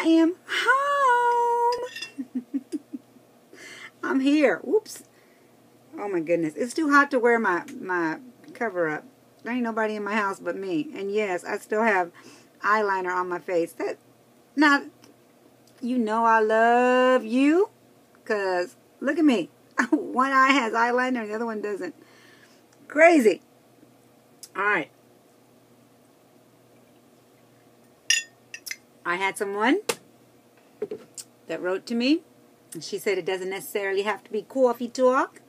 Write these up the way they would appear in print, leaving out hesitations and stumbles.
am home. I'm here. Oops. Oh my goodness. It's too hot to wear my cover up. There ain't nobody in my house but me. And yes, I still have eyeliner on my face. Now, you know I love you. Because look at me. One eye has eyeliner and the other one doesn't. Crazy. Alright. I had someone that wrote to me. And she said it doesn't necessarily have to be coffee talk.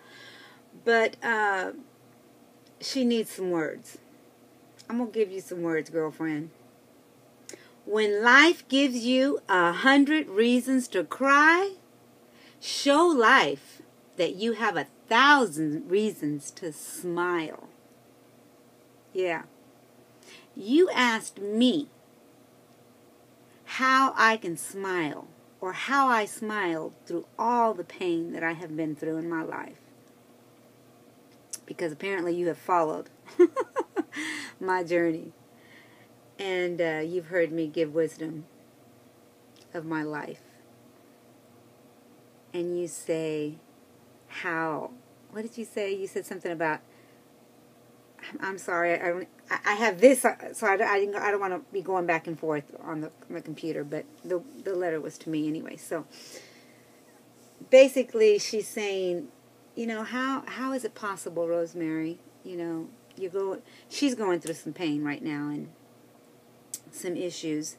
But she needs some words. I'm going to give you some words, girlfriend. When life gives you 100 reasons to cry, show life that you have 1,000 reasons to smile. Yeah. You asked me how I can smile, or how I smiled through all the pain that I have been through in my life. Because apparently you have followed my journey. And you've heard me give wisdom of my life. And you say, how? What did you say? You said something about, I'm sorry, I have this, so I don't want to be going back and forth on the computer, but the letter was to me anyway. So basically she's saying, you know, how is it possible, Rosemary? You know, she's going through some pain right now and some issues.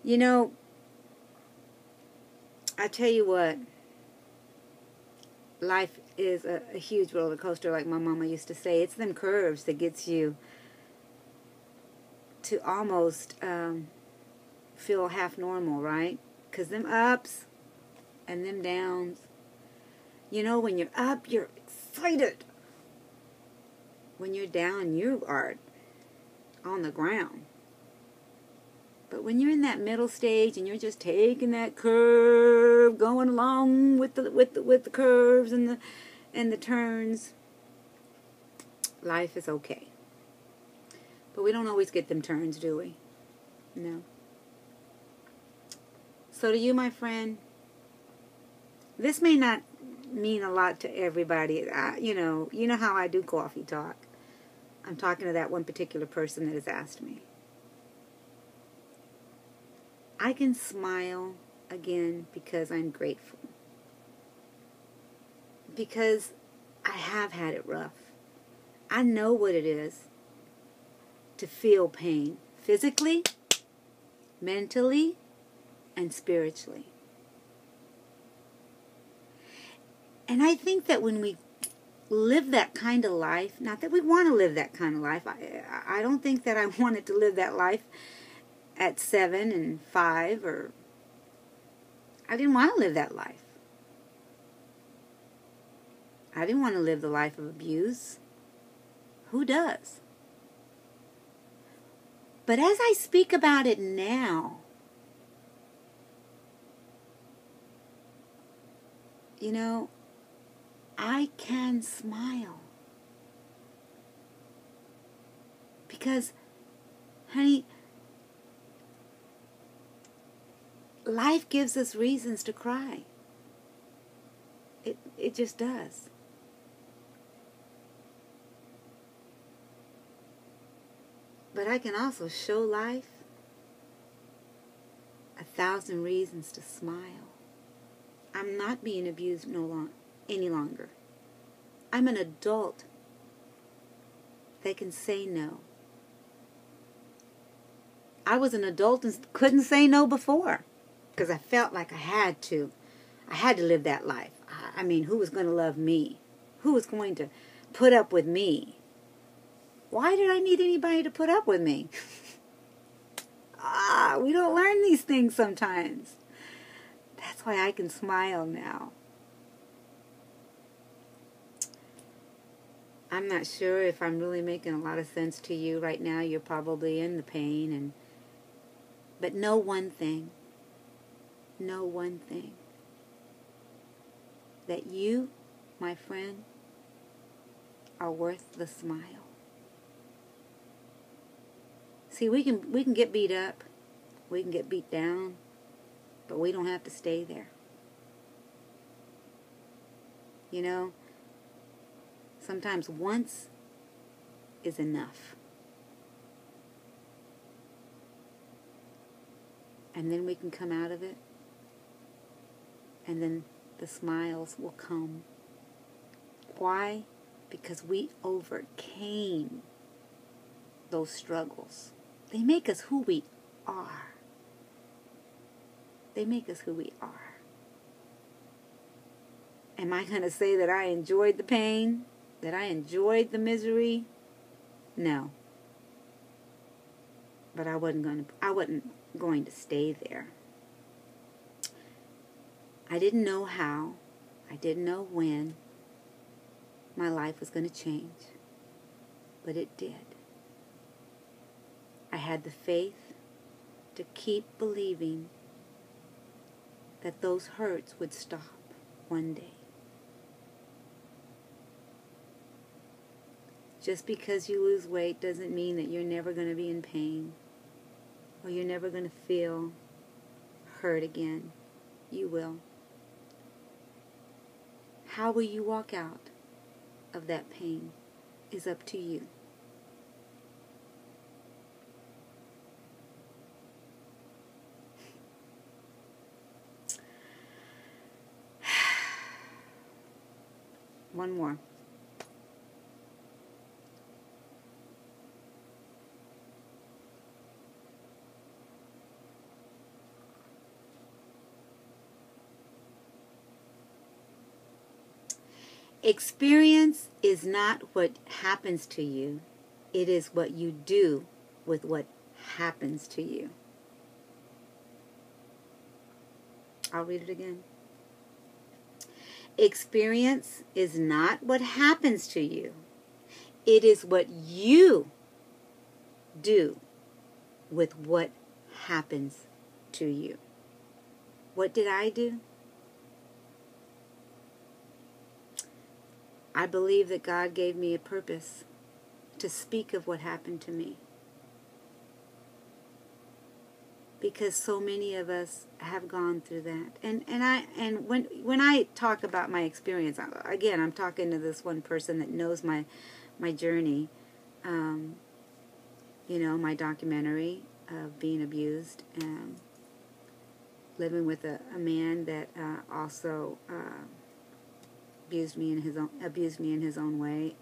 You know, I tell you what, life is a huge roller coaster, like my mama used to say. It's them curves that gets you to almost feel half normal, right? Because them ups and them downs. You know, when you're up, you're excited. When you're down, you are on the ground. But when you're in that middle stage and you're just taking that curve, going along with the curves and the turns, life is okay. But we don't always get them turns, do we? No. So to you, my friend, this may not mean a lot to everybody. You know how I do coffee talk. I'm talking to that one particular person that has asked me. I can smile again because I'm grateful. Because I have had it rough. I know what it is to feel pain, physically, mentally, and spiritually. And I think that when we live that kind of life, not that we want to live that kind of life, I don't think that I wanted to live that life at 7 and 5, or I didn't want to live that life. I didn't want to live the life of abuse. Who does? But as I speak about it now, you know, I can smile. Because, honey, life gives us reasons to cry. It just does. But I can also show life 1,000 reasons to smile. I'm not being abused any longer. I'm an adult that can say no. I was an adult and couldn't say no before because I felt like I had to. I had to live that life. I mean, who was going to love me? Who was going to put up with me? Why did I need anybody to put up with me? We don't learn these things sometimes. That's why I can smile now. I'm not sure if I'm really making a lot of sense to you right now. You're probably in the pain, but know one thing. Know one thing. That you, my friend, are worth the smile. See, we can get beat up. We can get beat down. But we don't have to stay there. You know, sometimes once is enough. And then we can come out of it. And then the smiles will come. Why? Because we overcame those struggles. They make us who we are. They make us who we are. Am I going to say that I enjoyed the pain? That I enjoyed the misery? No. But I wasn't going to stay there. I didn't know how. I didn't know when my life was going to change. But it did. I had the faith to keep believing that those hurts would stop one day. Just because you lose weight doesn't mean that you're never going to be in pain or you're never going to feel hurt again. You will. How will you walk out of that pain is up to you. One more. Experience is not what happens to you. It is what you do with what happens to you. I'll read it again. Experience is not what happens to you. It is what you do with what happens to you. What did I do? I believe that God gave me a purpose to speak of what happened to me. Because so many of us have gone through that. And when I talk about my experience, again, I'm talking to this one person that knows my journey. You know, my documentary of being abused, and living with a man that also abused me in his own way.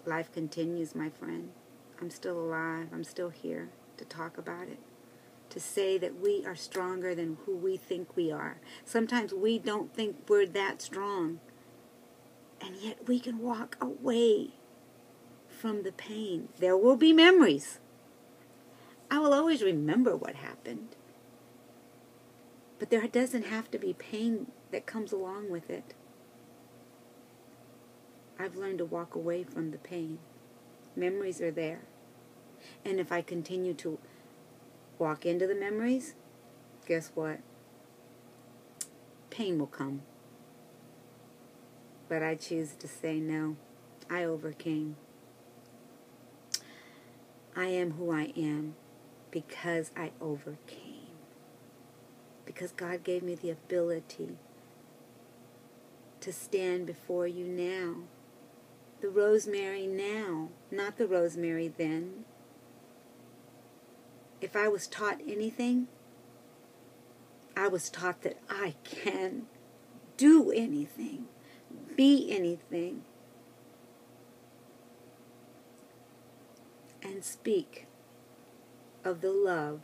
Life continues, my friend. I'm still alive. I'm still here to talk about it. To say that we are stronger than who we think we are. Sometimes we don't think we're that strong. And yet we can walk away from the pain. There will be memories. I will always remember what happened. But there doesn't have to be pain that comes along with it. I've learned to walk away from the pain. Memories are there. And if I continue to walk into the memories, guess what? Pain will come. But I choose to say no. I overcame. I am who I am because I overcame. Because God gave me the ability to stand before you now. The Rosemary now, not the Rosemary then. If I was taught anything, I was taught that I can do anything, be anything, and speak of the love.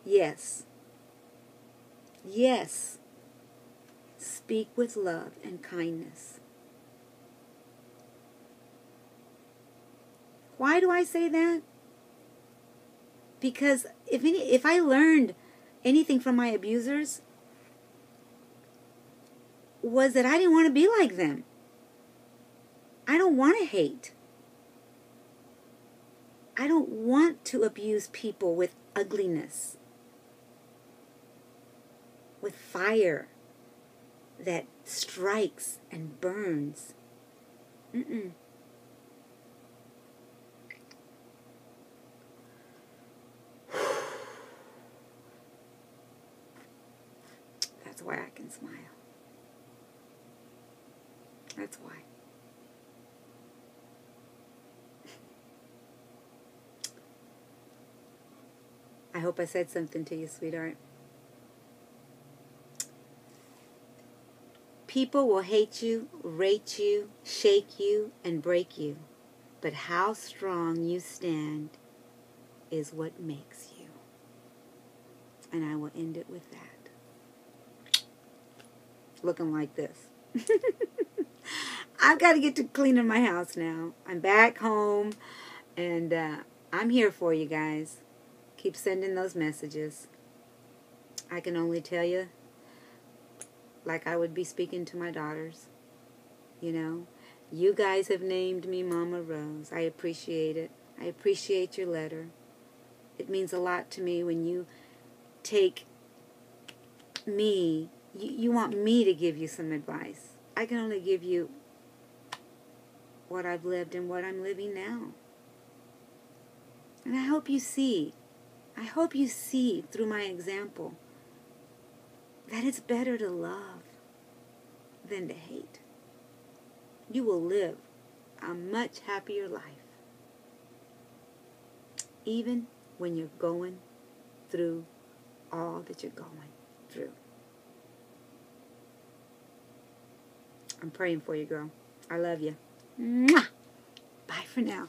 Yes. Yes. Speak with love and kindness. Why do I say that? Because if I learned anything from my abusers, was that I didn't want to be like them. I don't want to hate. I don't want to abuse people with ugliness, with fire that strikes and burns. why I can smile. That's why. I hope I said something to you, sweetheart. People will hate you, rate you, shake you, and break you. But how strong you stand is what makes you. And I will end it with that. Looking like this. I've got to get to cleaning my house now. I'm back home, and I'm here for you guys. Keep sending those messages. I can only tell you like I would be speaking to my daughters. You know, you guys have named me Mama Rose. I appreciate it. I appreciate your letter. It means a lot to me when you take me, you want me to give you some advice. I can only give you what I've lived and what I'm living now. And I hope you see through my example that it's better to love than to hate. You will live a much happier life, even when you're going through all that you're going through. I'm praying for you, girl. I love you. Mwah! Bye for now.